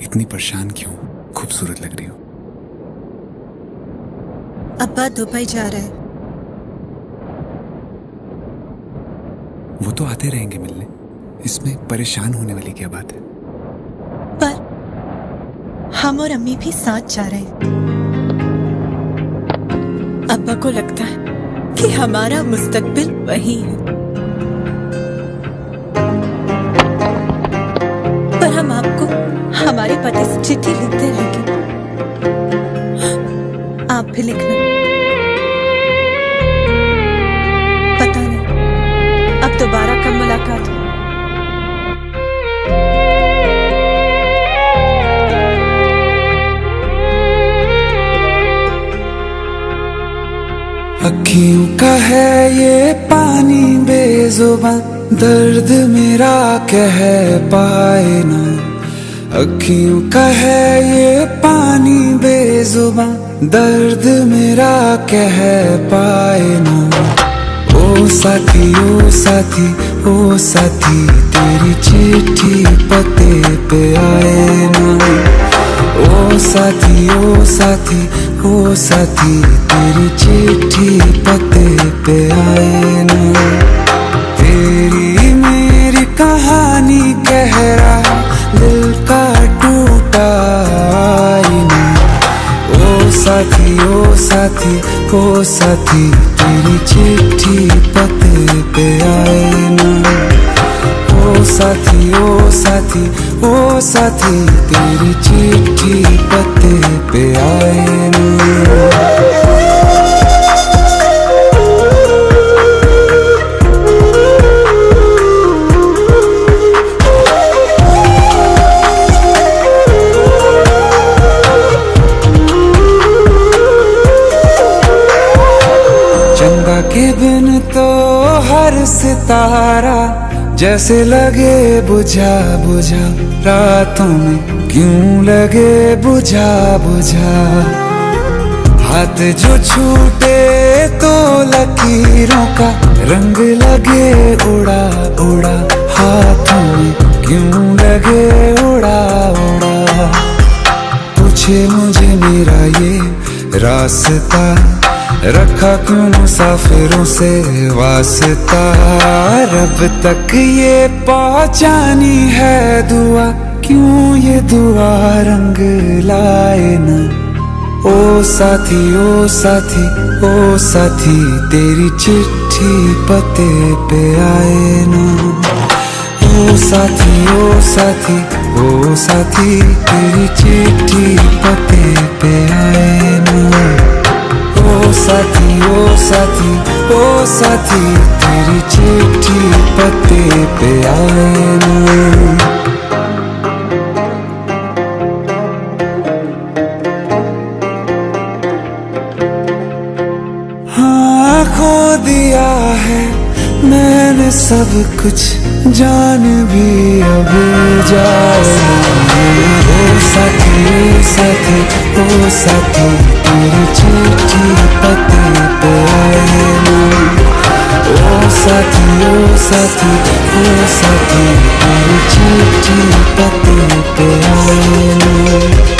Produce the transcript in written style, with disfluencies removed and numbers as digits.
इतनी परेशान क्यों? खूबसूरत लग रही हो। अब्बा दुबई जा रहा है। वो तो आते रहेंगे मिलने, इसमें परेशान होने वाली क्या बात है? पर हम और अम्मी भी साथ जा रहे हैं। अब्बा को लगता है कि हमारा मुस्तकबिल वही है, पर हम आपको हमारे पते से चिट्ठी लिखते रहेंगे। आप भी लिखना। पता नहीं अब दोबारा कब मुलाकात हो। अखियों का है ये पानी बेजुबां, दर्द मेरा कह पाए ना। अखियों का है ये पानी बेजुबां, दर्द मेरा कह पाए ना। ओ साथी ओ साथी ओ साथी, तेरी चिट्ठी पते पे आए ना। ओ साथी ओ साथी ओ साथी, तेरी चिट्ठी पते पे आए ना। तेरी मेरी कहानी कह रहा दिल का टूटा आईना। ओ साथी ओ साथी ओ साथी, तेरी चिट्ठी पते पे आए ना। ओ साथी ओ साथी ओ साथी, तेरी चिट्ठी पते पे आए ना। चंदा के बिन तो हर सितारा जैसे लगे बुझा बुझा, रातों में क्यों लगे बुझा बुझा। हाथ जो छूटे तो लकीरों का रंग लगे उड़ा उड़ा, हाथों में क्यों लगे उड़ा उड़ा। पूछे मुझे मेरा ये रास्ता, रखा क्यों मुसाफिरों से वास्ता। रब तक ये पहुंचानी है दुआ, क्यों ये दुआ रंग लाए ना। ओ साथी ओ साथी ओ साथी, तेरी चिट्ठी पते पे आए ना। ओ साथी ओ साथी ओ साथी, तेरी चिट्ठी पते पे आए ना। ओ साथी ओ साथी ओ साथी, तेरी चिट्ठी पते पे आए ना। हाँ खो दिया है मैंने सब कुछ, जान भी अब जाए। ओ साथी ओ साथी ओ साथी, तेरी चिट्ठी पते पे आए ना। ओ साथी ओ साथी ओ साथी, तेरी चिट्ठी पते पे आए ना।